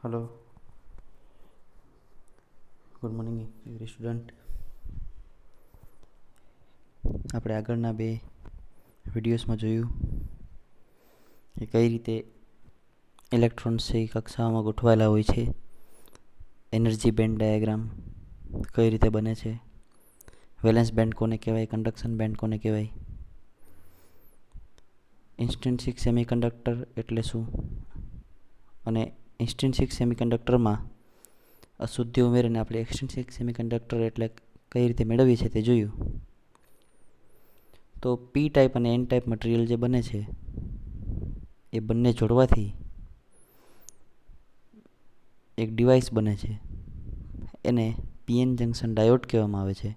Hello, good morning every student. આપણે આગળના બે વિડીયોઝમાં જોયું કે કઈ રીતે ઇલેક્ટ્રોન્સ છે એ કક્ષામાં ગોઠવાયેલા હોય છે, એનર્જી બેન્ડ ડાયાગ્રામ કઈ રીતે બને છે, વેલેન્સ બેન્ડ કોને કહેવાય, કંડક્શન બેન્ડ કોને કહેવાય, ઇન્સ્ટ્રિન્સિક સેમિકન્ડક્ટર એટલે શું, અને ઇન્સ્ટ્રિન્સિક સેમિકન્ડક્ટરમાં અશુદ્ધિ ઉમેરીને આપણે એક્સટ્રિન્સિક સેમિકન્ડક્ટર એટલે કઈ રીતે મેળવીએ છીએ તે જોયું. તો પી ટાઈપ અને એન ટાઈપ મટીરિયલ જે બને છે એ બંને જોડવાથી એક ડિવાઇસ બને છે. એને પીએન જંકશન ડાયોડ કહેવામાં આવે છે.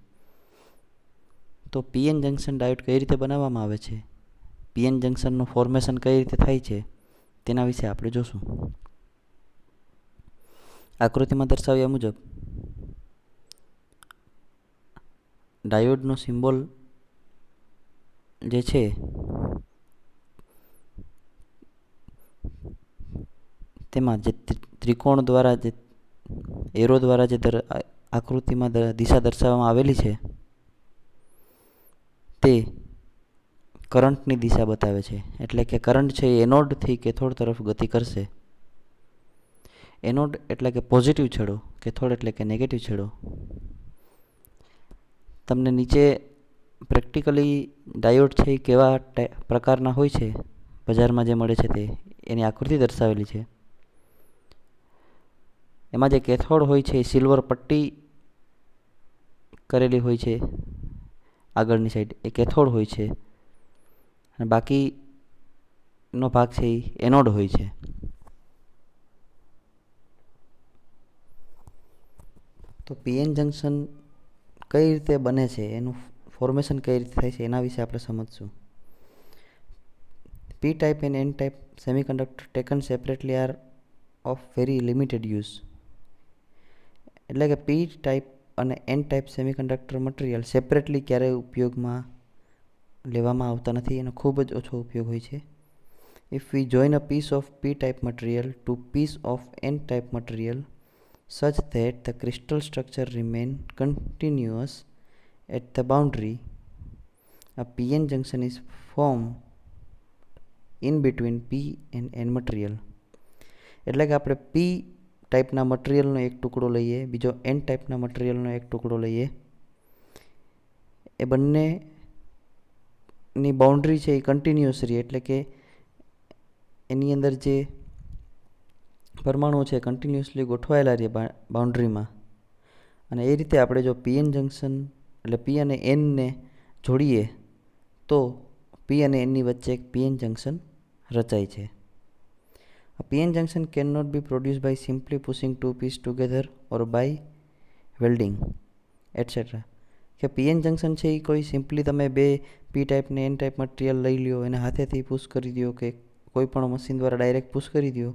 તો પીએન જંકશન ડાયોડ કઈ રીતે બનાવવામાં આવે છે, પીએન જંકશનનું ફોર્મેશન કઈ રીતે થાય છે, તેના વિશે આપણે જોશું. આકૃતિમાં દર્શાવ્યા મુજબ ડાયોડનો સિમ્બોલ જે છે તેમાં જે ત્રિકોણ દ્વારા જે એરો દ્વારા જે આકૃતિમાં દિશા દર્શાવવામાં આવેલી છે તે કરંટની દિશા બતાવે છે. એટલે કે કરંટ છે એ એનોડથી કેથોડ તરફ ગતિ કરશે. એનોડ એટલે કે પોઝિટિવ છેડો, કેથોડ એટલે કે નેગેટિવ છેડો. તમને નીચે પ્રેક્ટિકલી ડાયોડ છે એ કેવા પ્રકારના હોય છે બજારમાં જે મળે છે તે એની આકૃતિ દર્શાવેલી છે. એમાં જે કેથોડ હોય છે એ સિલ્વર પટ્ટી કરેલી હોય છે, આગળની સાઈડ એ કેથોડ હોય છે અને બાકીનો ભાગ છે એ એનોડ હોય છે. તો પીએન જંકશન કઈ રીતે બને છે, એનું ફોર્મેશન કઈ રીતે થાય છે એના વિશે આપણે સમજશું. P type and N type semiconductor taken separately are of very limited use. એટલે કે પી ટાઈપ અને N type semiconductor material separately ક્યારેય ઉપયોગમાં લેવામાં આવતા નથી, એનો ખૂબ જ ઓછો ઉપયોગ હોય છે. If we join a piece of P type material to piece of N type material such that the crystal structure remain continuous at the boundary, a PN junction is formed in between P and N material. એટલે કે આપણે P ટાઈપના મટીરિયલનો એક ટુકડો લઈએ, બીજો N ટાઈપના મટીરિયલનો એક ટુકડો લઈએ. એ બંનેની બાઉન્ડ્રી છે એ કન્ટિન્યુઅસ રહે, એટલે કે એની અંદર જે પરમાણુઓ છે કન્ટિન્યુઅસલી ગોઠવાયેલા રહે બાઉન્ડ્રીમાં. અને એ રીતે આપણે જો પીએન જંકશન એટલે પી અને એનને જોડીએ તો પી અને એનની વચ્ચે એક પીએન જંકશન રચાય છે. A PN junction cannot be produced by simply pushing two pieces together or by welding etc. કે પીએન જંકશન છે એ કોઈ સિમ્પલી તમે બે પી ટાઈપ ને એન ટાઈપ મટીરિયલ લઈ લ્યો, એને હાથેથી પુશ કરી દો કે કોઈ પણ મશીન દ્વારા ડાયરેક્ટ પુશ કરી દો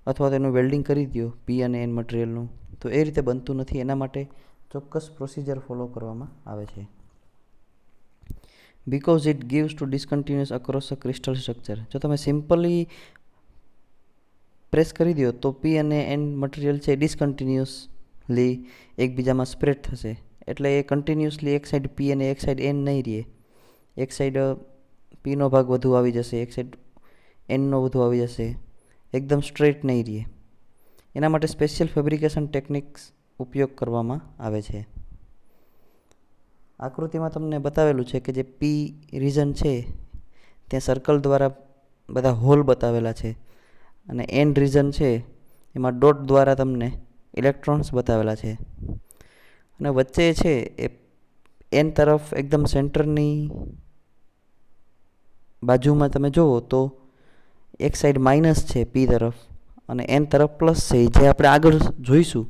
અથવા તેનું વેલ્ડિંગ કરી દો પી અને એન મટીરિયલનું, તો એ રીતે બનતું નથી. એના માટે ચોક્કસ પ્રોસિજર ફોલો કરવામાં આવે છે. Because it gives to discontinuous across a crystal structure. જો તમે સિમ્પલી પ્રેસ કરી દો તો પી અને એન મટીરિયલ છે ડિસકન્ટિન્યુઅસલી એકબીજામાં સ્પ્રેડ થશે. એટલે એ કન્ટિન્યુઅસલી એક સાઈડ પી અને એક સાઈડ એન નહીં રહે. એક સાઈડ પીનો ભાગ વધુ આવી જશે, એક સાઈડ એનનો વધુ આવી જશે, એકદમ સ્ટ્રેટ નહીં રહે. એના માટે સ્પેશિયલ ફેબ્રિકેશન ટેકનિક્સ ઉપયોગ કરવામાં આવે છે. આકૃતિમાં તમને બતાવેલું છે કે જે પી રીઝન છે ત્યાં સર્કલ દ્વારા બધા હોલ બતાવેલા છે અને એન રીઝન છે એમાં ડોટ દ્વારા તમને ઇલેક્ટ્રોન્સ બતાવેલા છે. અને વચ્ચે છે એ એન તરફ એકદમ સેન્ટરની બાજુમાં તમે જુઓ તો એક સાઈડ માઇનસ છે પી તરફ અને એન તરફ પ્લસ છે, જે આપણે આગળ જોઈશું.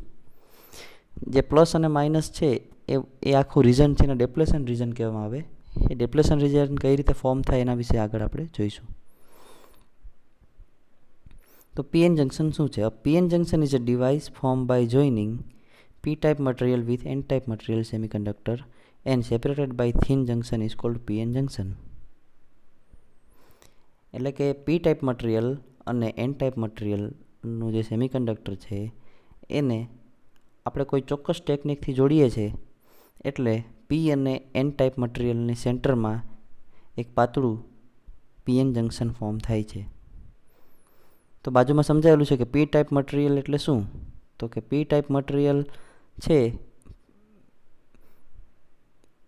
જે પ્લસ અને માઇનસ છે એ આખું રીઝન છે એને ડેપ્લેશન રીઝન કહેવામાં આવે. એ ડેપ્લેશન રીઝન કઈ રીતે ફોર્મ થાય એના વિશે આગળ આપણે જોઈશું. તો પીએન જંકશન શું છે? PN junction is a device form by joining P type material with N type material semiconductor and separated by thin junction is called PN junction. એટલે કે પી ટાઈપ મટીરિયલ અને એન ટાઈપ મટીરિયલ નું જે semiconductor છે એને આપણે કોઈ ચોક્કસ ટેકનિકથી જોડીએ છીએ એટલે પી અને એન ટાઈપ મટીરિયલની સેન્ટરમાં એક પાતળું પીએન જંક્શન ફોર્મ થાય છે. તો બાજુમાં સમજાવેલું છે કે પી ટાઈપ મટીરિયલ એટલે શું? તો કે પી ટાઈપ મટીરિયલ છે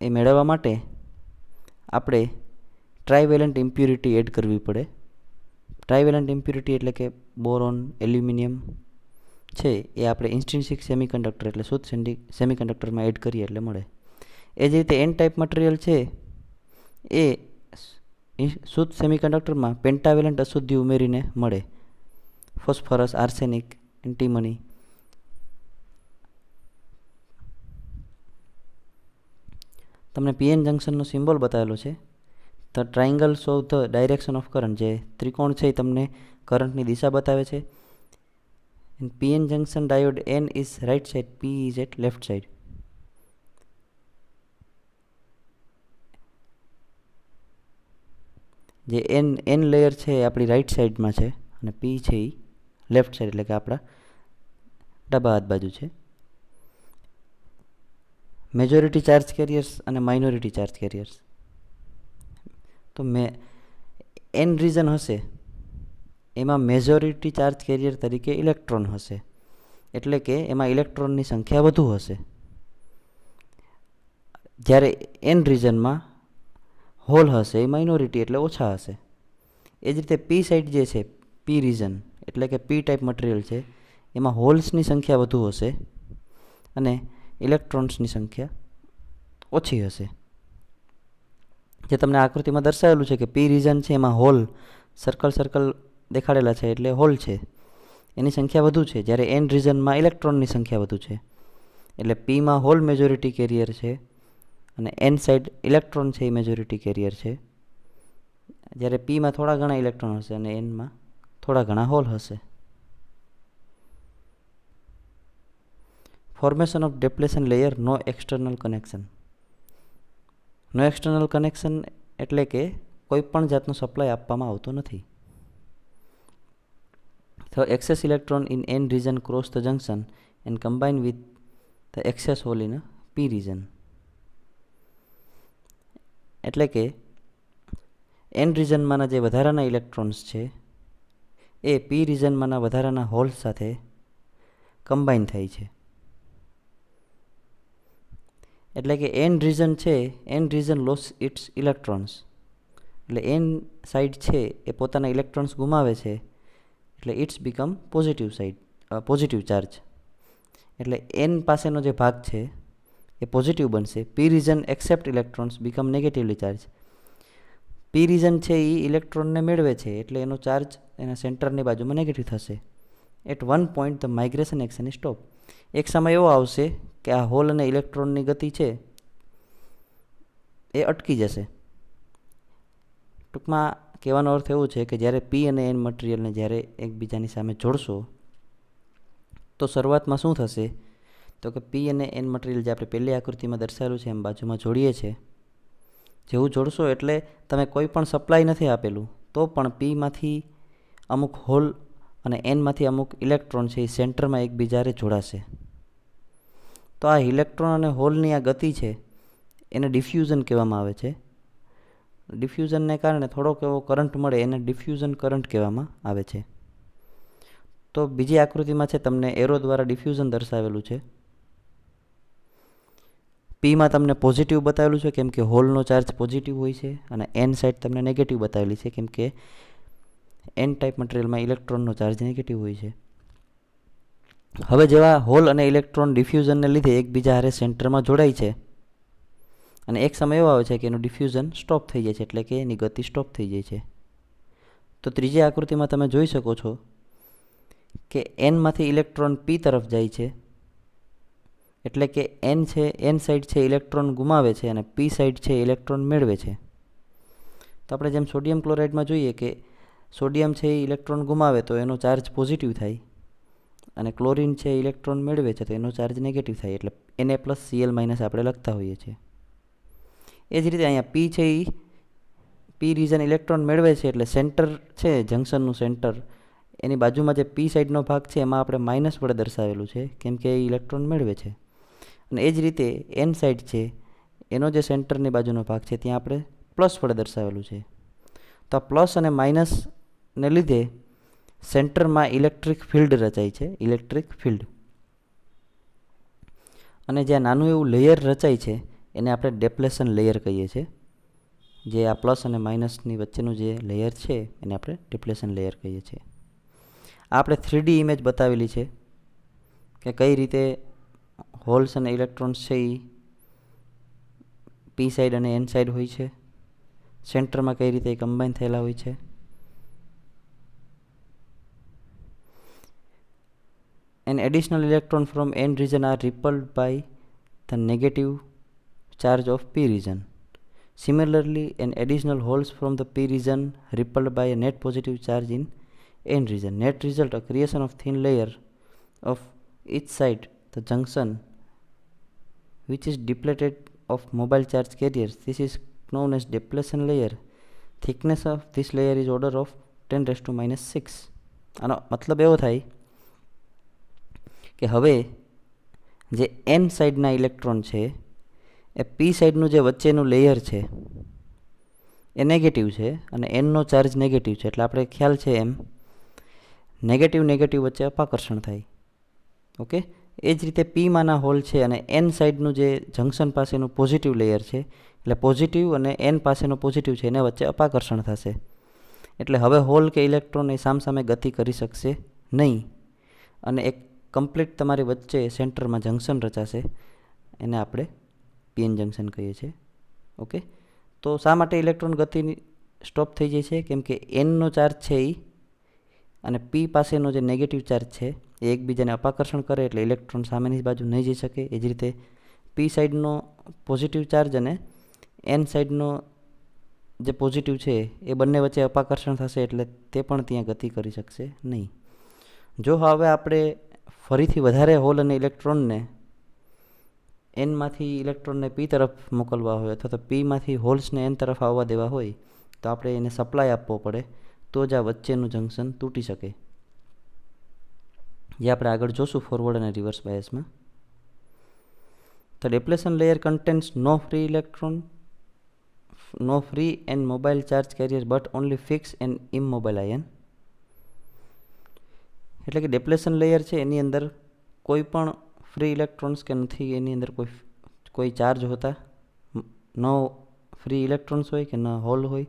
એ મેળવવા માટે આપણે ટ્રાઇવેલન્ટ ઇમ્પ્યુરિટી એડ કરવી પડે. ટ્રાઇવેલન્ટ ઇમ્પ્યુરિટી એટલે કે બોરોન, એલ્યુમિનિયમ છે એ આપણે ઇન્સ્ટ્રિન્સિક સેમિકન્ડક્ટર એટલે શુદ્ધ સેમિકન્ડક્ટરમાં એડ કરીએ એટલે મળે. એ જ રીતે એન ટાઈપ મટીરિયલ છે એ શુદ્ધ સેમિકન્ડક્ટરમાં પેન્ટાવેલન્ટ અશુદ્ધિ ઉમેરીને મળે. Phosphorus, arsenic, antimony. તમને પીએન જંક્શનનો સિમ્બોલ બતાવેલો છે. The triangles of the direction of current, જે ત્રિકોણ છે એ તમને કરંટની દિશા બતાવે છે. PN junction diode N is right side, P is at left side. જે એન લેયર છે એ આપણી રાઇટ સાઈડમાં છે અને પી છે એ લેફ્ટ સાઈડ એટલે કે આપણા ડાબા હાથ બાજુ છે. મેજોરિટી ચાર્જ કેરિયર્સ અને માઇનોરિટી ચાર્જ કેરિયર્સ. તો એન રીઝન હશે એમાં મેજોરિટી ચાર્જ કેરિયર તરીકે ઇલેક્ટ્રોન હશે, એટલે કે એમાં ઇલેક્ટ્રોનની સંખ્યા વધુ હશે. જ્યારે એન રીઝનમાં હોલ હશે એ માઇનોરિટી એટલે ઓછા હશે. એ જ રીતે પી સાઇડ જે છે, પી રીઝન એટલે કે પી ટાઈપ મટીરિયલ છે એમાં હોલ્સની સંખ્યા વધુ હશે અને ઇલેક્ટ્રોન્સની સંખ્યા ઓછી હશે. જે તમને આકૃતિમાં દર્શાવેલું છે કે પી રીઝન છે એમાં હોલ સર્કલ દેખાડેલા છે એટલે હોલ છે એની સંખ્યા વધુ છે, જ્યારે એન રીઝનમાં ઇલેક્ટ્રોનની સંખ્યા વધુ છે. એટલે પીમાં હોલ મેજોરિટી કેરિયર છે અને એન સાઇડ ઇલેક્ટ્રોન છે એ મેજોરિટી કેરિયર છે. જ્યારે પીમાં થોડા ઘણા ઇલેક્ટ્રોન હશે અને એનમાં થોડા ઘણા હોલ હશે. Formation of depletion layer, no external connection. No external connection એટલે કે કોઈ પણ જાતનો સપ્લાય આપવામાં આવતો નથી. The excess electron in n region cross the junction and combine with the excess hole in a p region. એટલે કે એન રીઝનમાંના જે વધારાના ઇલેક્ટ્રોન્સ છે એ પી રીઝનમાંના વધારાના હોલ્સ સાથે કમ્બાઈન થાય છે. એટલે કે એન રીઝન છે, N region loss its electrons. એટલે એન સાઈડ છે એ પોતાના ઇલેક્ટ્રોન્સ ગુમાવે છે એટલે ઇટ્સ બીકમ પોઝિટિવ ચાર્જ. એટલે એન પાસેનો જે ભાગ છે એ પોઝિટિવ બનશે. P region accept electrons become negatively charge. P region છે એ ઇલેક્ટ્રોનને મેળવે છે એટલે એનો ચાર્જ એના સેન્ટરની બાજુમાં નેગેટિવ થશે. At one point the migration action is stop. એક સમય એવો આવશે કે આ હોલ અને ઇલેક્ટ્રોનની ગતિ છે એ અટકી જશે. ટૂંકમાં કહેવાનો અર્થ એવો છે કે જ્યારે પી અને એન મટીરિયલને જ્યારે એકબીજાની સામે જોડશો તો શરૂઆતમાં શું થશે તો કે પી અને એન મટીરિયલ જે આપણે પહેલી આકૃતિમાં દર્શાવેલું છે એમ બાજુમાં જોડીએ છીએ. જેવું જોડશો એટલે તમે કોઈ પણ સપ્લાય નથી આપેલું તો પણ પીમાંથી અમુક હોલ અને એનમાંથી અમુક ઇલેક્ટ્રોન છે એ સેન્ટરમાં એકબીજારે જોડાશે. તો આ ઇલેક્ટ્રોન અને હોલની આ ગતિ છે એને ડિફ્યુઝન કહેવામાં આવે છે. ડિફ્યુઝનને કારણે થોડોક એવો કરંટ મળે એને ડિફ્યુઝન કરંટ કહેવામાં આવે છે. તો બીજી આકૃતિમાં છે તમને એરો દ્વારા ડિફ્યુઝન દર્શાવેલું છે. પીમાં તમને પોઝિટિવ બતાવેલું છે કેમ કે હોલનો ચાર્જ પોઝિટિવ હોય છે અને એન સાઇડ તમને નેગેટિવ બતાવેલી છે કેમ કે એન ટાઈપ મટીરિયલમાં ઇલેક્ટ્રોનનો ચાર્જ નેગેટિવ હોય છે. હવે જેવા હોલ અને ઇલેક્ટ્રોન ડિફ્યુઝનને લીધે એકબીજા હારે સેન્ટરમાં જોડાય છે અને એક સમય એવો આવે છે કે એનું ડિફ્યુઝન સ્ટોપ થઈ જાય છે એટલે કે એની ગતિ સ્ટોપ થઈ જાય છે. તો ત્રીજી આકૃતિમાં તમે જોઈ શકો છો કે એનમાંથી ઇલેક્ટ્રોન પી તરફ જાય છે એટલે કે એન સાઈડ છે ઇલેક્ટ્રોન ગુમાવે છે અને પી સાઈડ છે ઇલેક્ટ્રોન મેળવે છે. તો આપણે જેમ સોડિયમ ક્લોરાઇડમાં જોઈએ કે સોડિયમ છે એ ઇલેક્ટ્રોન ગુમાવે તો એનો ચાર્જ પોઝિટિવ થાય અને ક્લોરિન છે ઇલેક્ટ્રોન મેળવે છે તો એનો ચાર્જ નેગેટિવ થાય એટલે Na+Cl- આપણે લખતા હોઈએ છીએ. એ જ રીતે અહીંયા પી છે એ પી રીઝન ઇલેક્ટ્રોન મેળવે છે એટલે સેન્ટર છે જંક્શનનું સેન્ટર એની બાજુમાં જે પી સાઈડનો ભાગ છે એમાં આપણે માઇનસ વડે દર્શાવેલું છે, કેમ કે એ ઇલેક્ટ્રોન મેળવે છે. અને એ જ રીતે એન સાઈડ છે એનો જે સેન્ટરની બાજુનો ભાગ છે ત્યાં આપણે પ્લસ વડે દર્શાવેલું છે. તો આ પ્લસ અને માઇનસને લીધે સેન્ટરમાં ઇલેક્ટ્રિક ફિલ્ડ રચાય છે, ઇલેક્ટ્રિક ફિલ્ડ. અને જ્યાં નાનું એવું લેયર રચાય છે એને આપણે ડેપ્લેશન લેયર કહીએ છીએ. જે આ પ્લસ અને માઇનસની વચ્ચેનું જે લેયર છે એને આપણે ડિપ્લેશન લેયર કહીએ છીએ. આ આપણે 3D ઇમેજ બતાવેલી છે કે કઈ રીતે હોલ્સ અને ઇલેક્ટ્રોન્સ છે એ પી સાઈડ અને એન સાઈડ હોય છે, સેન્ટરમાં કઈ રીતે કમ્બાઈન થયેલા હોય છે. An additional electron from n region are repelled by the negative charge of p region. Similarly, an additional holes from the p region repelled by a net positive charge in n region. Net result, a creation of thin layer of each side the junction which is depleted of mobile charge carriers. This is known as depletion layer. Thickness of this layer is order of 10 raised to minus 6. આનો મતલબ એવો થાય કે હવે જે N સાઈડના electron છે એ પી સાઈડનું જે વચ્ચેનું લેયર છે એ નેગેટિવ છે અને એનનો ચાર્જ નેગેટિવ છે, એટલે આપણે ખ્યાલ છે એમ નેગેટિવ નેગેટિવ વચ્ચે અપાકર્ષણ થાય. ઓકે, એ જ રીતે પીમાંના હોલ છે અને એન સાઈડનું જે જંકશન પાસેનું પોઝિટિવ લેયર છે, એટલે પોઝિટિવ અને એન પાસેનો પોઝિટિવ છે એને વચ્ચે અપાકર્ષણ થશે. એટલે હવે હોલ કે ઇલેક્ટ્રોન એ સામસામે ગતિ કરી શકશે નહીં અને એક કમ્પ્લીટ તમારી વચ્ચે સેન્ટરમાં જંકશન રચાશે, એને આપણે પીએન જંકશન કહીએ છીએ. ઓકે, તો શા માટે ઇલેક્ટ્રોન ગતિ સ્ટોપ થઈ જાય છે? કેમ કે એનનો ચાર્જ છે એ અને પી પાસેનો જે નેગેટિવ ચાર્જ છે એ એકબીજાને અપાકર્ષણ કરે એટલે ઇલેક્ટ્રોન સામેની બાજુ નહીં જઈ શકે. એ જ રીતે પી સાઈડનો પોઝિટિવ ચાર્જ અને એન સાઈડનો જે પોઝિટિવ છે એ બંને વચ્ચે અપાકર્ષણ થશે એટલે તે પણ ત્યાં ગતિ કરી શકશે નહીં. જો હવે આપણે ફરીથી વધારે હોલ અને ઇલેક્ટ્રોનને એનમાંથી ઇલેક્ટ્રોનને પી તરફ મોકલવા હોય અથવા તો પીમાંથી હોલ્સને એન તરફ આવવા દેવા હોય તો આપણે એને સપ્લાય આપવો પડે, તો જ આ વચ્ચેનું જંકશન તૂટી શકે, જે આપણે આગળ જોશું ફોરવર્ડ અને reverse બાયસમાં. The depletion layer contains no free electron, no free and mobile charge carrier but only fixed and immobile ion. એટલે કે ડેપ્લેશન લેયર છે એની અંદર કોઈ પણ ફ્રી ઇલેક્ટ્રોન્સ કે નથી, એની અંદર કોઈ ચાર્જ હોતા, ન ફ્રી ઇલેક્ટ્રોન્સ હોય કે ન હોલ હોય,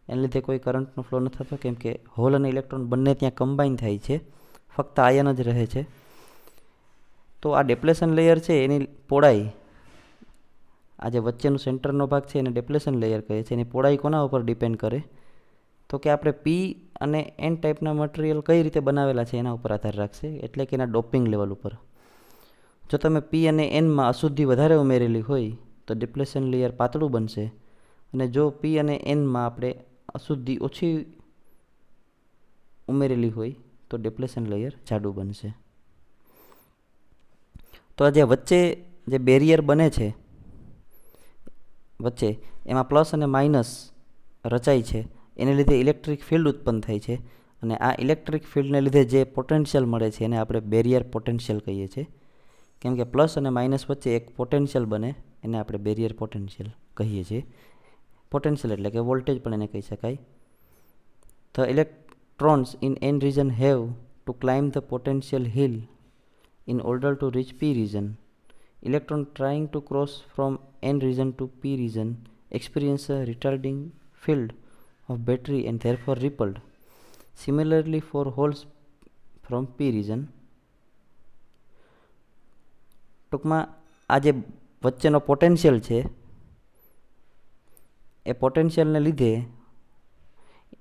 એને લીધે કોઈ કરંટનો ફ્લો નથી થતો, કેમ કે હોલ અને ઇલેક્ટ્રોન બંને ત્યાં કમ્બાઈન થાય છે, ફક્ત આયન જ રહે છે. તો આ ડેપ્લેશન લેયર છે એની પહોળાઈ, આ જે વચ્ચેનું સેન્ટરનો ભાગ છે એને ડેપ્લેશન લેયર કહે છે. એની પહોળાઈ કોના ઉપર ડિપેન્ડ કરે? તો કે આપણે પી અને એન ટાઈપના મટીરિયલ કઈ રીતે બનાવેલા છે એના ઉપર આધાર રાખશે, એટલે કે એના ડોપિંગ લેવલ ઉપર. જો તમે પી અને એનમાં અશુદ્ધિ વધારે ઉમેરેલી હોય તો ડિપ્લેશન લેયર પાતળું બનશે, અને જો પી અને એનમાં આપણે અશુદ્ધિ ઓછી ઉમેરેલી હોય તો ડિપ્લેશન લેયર જાડું બનશે. તો આ જે વચ્ચે જે બેરિયર બને છે વચ્ચે, એમાં પ્લસ અને માઇનસ રચાય છે, એને લીધે ઇલેક્ટ્રિક ફિલ્ડ ઉત્પન્ન થાય છે, અને આ ઇલેક્ટ્રિક ફિલ્ડને લીધે જે પોટેન્શિયલ મળે છે એને આપણે બેરિયર પોટેન્શિયલ કહીએ છીએ. કેમ કે પ્લસ અને માઇનસ વચ્ચે એક પોટેન્શિયલ બને, એને આપણે બેરિયર પોટેન્શિયલ કહીએ છીએ. પોટેન્શિયલ એટલે કે વોલ્ટેજ પણ એને કહી શકાય. The electrons in n region have to climb the potential hill in order to reach p region. Electron trying to cross from n region to p region experience a retarding field of battery and therefore repelled. Similarly for holes from p region. ટૂંકમાં આ જે વચ્ચેનો potential છે એ પોટેન્શિયલને લીધે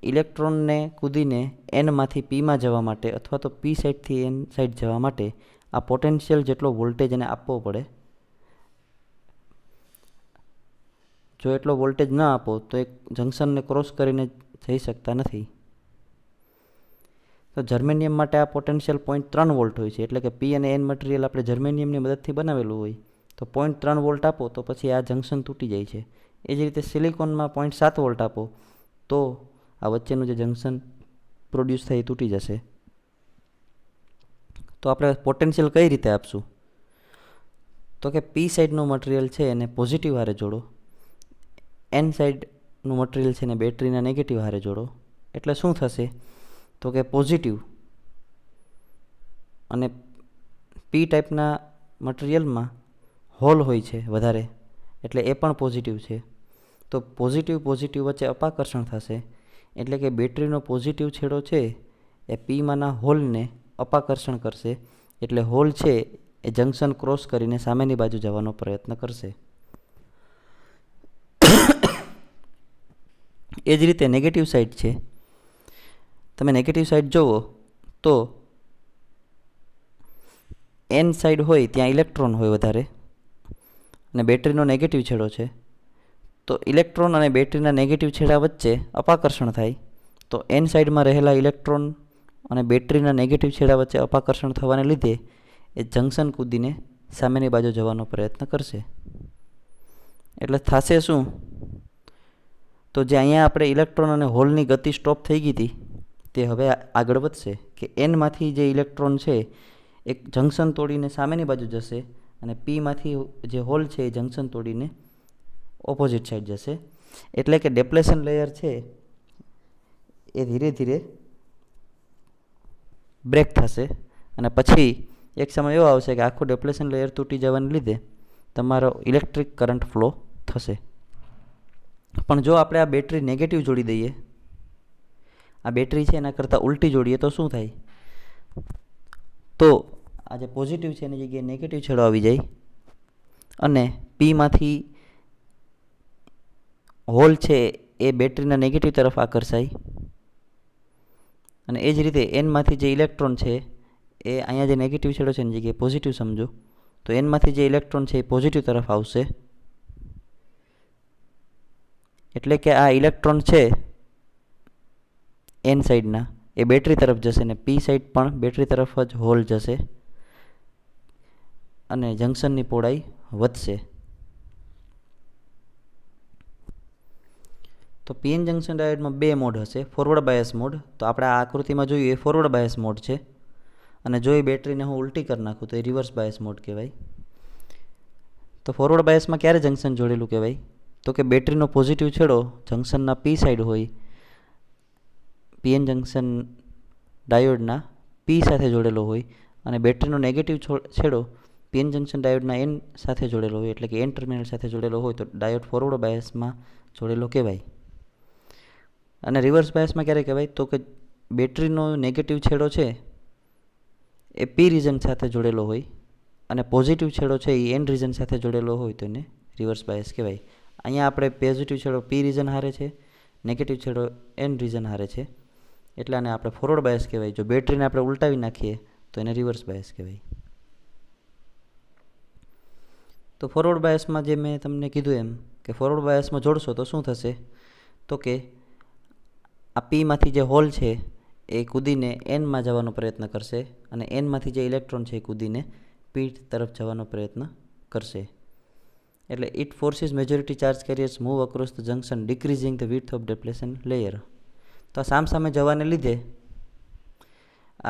ઇલેક્ટ્રોનને કૂદીને એનમાંથી પીમાં જવા માટે અથવા તો પી સાઈડથી એન સાઈડ જવા માટે આ પોટેન્શિયલ જેટલો વોલ્ટેજ એને આપવો પડે. જો એટલો વોલ્ટેજ ન આપો તો એક જંકશનને ક્રોસ કરીને જઈ શકતા નથી. તો જર્મેનિયમ માટે આ પોટેન્શિયલ 0.3 વોલ્ટ હોય છે, એટલે કે પી અને એન મટીરિયલ આપણે જર્મેનિયમની મદદથી બનાવેલું હોય તો 0.3 વોલ્ટ આપો તો પછી આ જંકશન તૂટી જાય છે. એ જ રીતે સિલિકોનમાં 0.7 વોલ્ટ આપો તો આ વચ્ચેનું જે જંકશન પ્રોડ્યુસ થાય એ તૂટી જશે. તો આપણે પોટેન્શિયલ કઈ રીતે આપશું? તો કે પી સાઈડનું મટીરિયલ છે એને પોઝિટિવ હારે જોડો, એન સાઈડનું મટીરિયલ છે એને બેટરીના નેગેટિવ હારે જોડો, એટલે શું થશે? તો કે પોઝિટિવ અને પી ટાઈપના મટીરિયલમાં હોલ હોય છે વધારે, એટલે એ પણ પોઝિટિવ છે. તો પોઝિટિવ વચ્ચે અપાકર્ષણ થશે, એટલે કે બેટરીનો પોઝિટિવ છેડો છે એ પીમાંના હોલને અપાકર્ષણ કરશે, એટલે હોલ છે એ જંકશન ક્રોસ કરીને સામેની બાજુ જવાનો પ્રયત્ન કરશે. એ જ રીતે નેગેટિવ સાઈડ છે. તમે નેગેટિવ સાઈડ જુઓ તો એન સાઈડ હોય ત્યાં ઇલેક્ટ્રોન હોય વધારે, અને બેટરીનો નેગેટિવ છેડો છે, તો ઇલેક્ટ્રોન અને બેટરીના નેગેટિવ છેડા વચ્ચે અપાકર્ષણ થાય. તો એન સાઈડમાં રહેલા ઇલેક્ટ્રોન અને બેટરીના નેગેટિવ છેડા વચ્ચે અપાકર્ષણ થવાને લીધે એ જંકશન કૂદીને સામેની બાજુ જવાનો પ્રયત્ન કરશે. એટલે થશે શું? તો જે અહીંયા આપણે ઇલેક્ટ્રોન અને હોલની ગતિ સ્ટોપ થઈ ગઈ હતી તે હવે આગળ વધશે, કે એનમાંથી જે ઇલેક્ટ્રોન છે એક જંકશન તોડીને સામેની બાજુ જશે, અને પીમાંથી જે હોલ છે એ જંકશન તોડીને ઓપોઝિટ સાઈડ જશે. એટલે કે ડેપ્લેશન લેયર છે એ ધીરે ધીરે બ્રેક થશે, અને પછી એક સમય એવો આવશે કે આખું ડેપ્લેશન લેયર તૂટી જવાને લીધે તમારો ઇલેક્ટ્રિક કરંટ ફ્લો થશે. પણ જો આપણે આ બેટરી નેગેટિવ જોડી દઈએ, આ બેટરી છે એના કરતાં ઉલટી જોડીએ તો શું થાય? તો આ જે પોઝિટિવ છે એની જગ્યાએ નેગેટિવ છેડો આવી જાય, અને પીમાંથી હોલ છે એ બેટરીના નેગેટિવ તરફ આકર્ષાય, અને એ જ રીતે એનમાંથી જે ઇલેક્ટ્રોન છે એ અહીંયા જે નેગેટિવ છેડો છે એની જગ્યાએ પોઝિટિવ સમજો, તો એનમાંથી જે ઇલેક્ટ્રોન છે એ પોઝિટિવ તરફ આવશે. એટલે કે આ ઇલેક્ટ્રોન છે એન સાઈડના એ બેટરી તરફ જશે, ને પી સાઈડ પણ બેટરી તરફ જ હોલ જશે, અને જંકશનની પહોળાઈ વધશે. તો પીએન જંકશન ડાયોડમાં બે મોડ હશે. ફોરવર્ડ બાયસ મોડ, તો આપણે આ આકૃતિમાં જોયું એ ફોરવર્ડ બાયસ મોડ છે, અને જો એ બેટરીને હું ઉલટી કરી નાખું તો એ રિવર્સ બાયસ મોડ કહેવાય. તો ફોરવર્ડ બાયસમાં ક્યારે જંકશન જોડેલું કહેવાય? તો કે બેટરીનો પોઝિટિવ છેડો જંકશનના પી સાઈડ હોય, પીએન જંકશન ડાયોડના પી સાથે જોડેલો હોય, અને બેટરીનો નેગેટિવ છેડો પીએન જંકશન ડાયોડના એન સાથે જોડેલો હોય, એટલે કે એન ટર્મિનલ સાથે જોડેલો હોય, તો ડાયોડ ફોરવર્ડ બાયસમાં જોડેલો કહેવાય. અને રિવર્સ બાયસમાં ક્યારે કહેવાય? તો કે બેટરીનો નેગેટિવ છેડો છે એ પી રીજન સાથે જોડેલો હોય, અને પોઝિટિવ છેડો છે એ એન રીજન સાથે જોડેલો હોય, તો એને રિવર્સ બાયસ કહેવાય. અહીંયા આપણે પોઝિટિવ છેડો પી રીજન હારે છે, નેગેટિવ છેડો એન રીજન હારે છે, એટલે આને આપણે ફોરવર્ડ બાયસ કહેવાય. જો બેટરીને આપણે ઉલટાવી નાખીએ તો એને રિવર્સ બાયસ કહેવાય. તો ફોરવર્ડ બાયસમાં જે મેં તમને કીધું એમ કે ફોરવર્ડ બાયસમાં જોડશો તો શું થશે? તો કે આ પીમાંથી જે હોલ છે એ કૂદીને એનમાં જવાનો પ્રયત્ન કરશે, અને એનમાંથી જે ઇલેક્ટ્રોન છે એ કૂદીને પી તરફ જવાનો પ્રયત્ન કરશે. એટલે it forces majority charge carriers move across the junction decreasing the width of depletion layer. તો આ સામે જવાને લીધે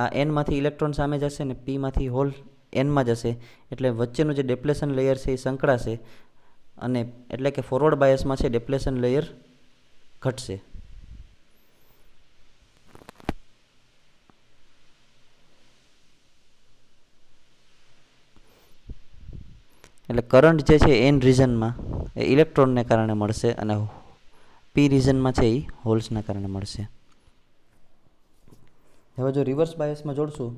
આ એનમાંથી ઇલેક્ટ્રોન સામે જશે ને પીમાંથી હોલ એનમાં જશે, એટલે વચ્ચેનું જે ડેપ્લેશન લેયર છે એ સંકળાશે, અને એટલે કે ફોરવર્ડ બાયસમાં છે ડેપ્લેશન લેયર ઘટશે. એટલે કરંટ જે છે એન રીજનમાં એ ઇલેક્ટ્રોનને કારણે મળશે, અને પી રીજનમાં છે એ હોલ્સના કારણે મળશે. હવે જો રિવર્સ બાયસમાં જોડશું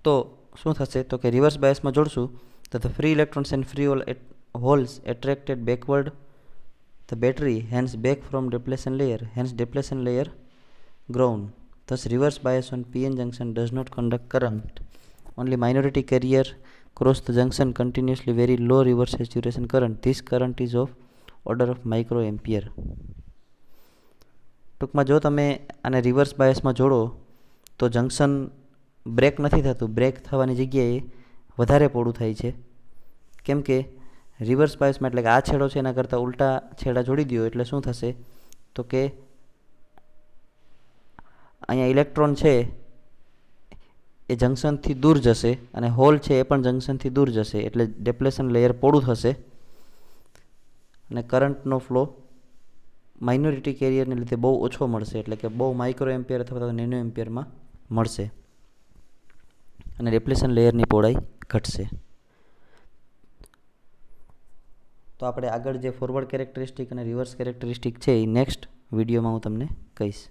તો શું થશે? તો કે રિવર્સ બાયસમાં જોડશું તો the free electrons and free holes attracted backward the battery, hence back from depletion layer, hence depletion layer grown. Thus reverse bias on PN junction does not conduct current. Only minority carrier cross the junction continuously very low reverse saturation current. This current is of order of microampere. ટૂંકમાં જો તમે આને reverse બાયસમાં જોડો તો junction break નથી થતું, break થવાની જગ્યાએ વધારે પહોળું થાય છે. કેમ કે રિવર્સ બાયસમાં એટલે કે આ છેડો છે એના કરતાં ઉલટા છેડા જોડી દો, એટલે શું થશે? તો કે અહીંયા ઇલેક્ટ્રોન છે એ જંક્શનથી દૂર જશે અને હોલ છે એ પણ જંક્શનથી દૂર જશે, એટલે ડેપ્લેશન લેયર પોળું થશે અને કરંટનો ફ્લો માઇનોરિટી કેરિયરને લીધે બહુ ઓછો મળશે, એટલે કે બહુ માઇક્રો એમ્પિયર અથવા તો નેનો એમ્પિયરમાં મળશે અને ડેપ્લેશન લેયરની પહોળાઈ ઘટશે. તો આપણે આગળ જે ફોરવર્ડ કેરેક્ટરિસ્ટિક અને રિવર્સ કેરેક્ટરિસ્ટિક છે એ નેક્સ્ટ વિડીયોમાં હું તમને કહીશ.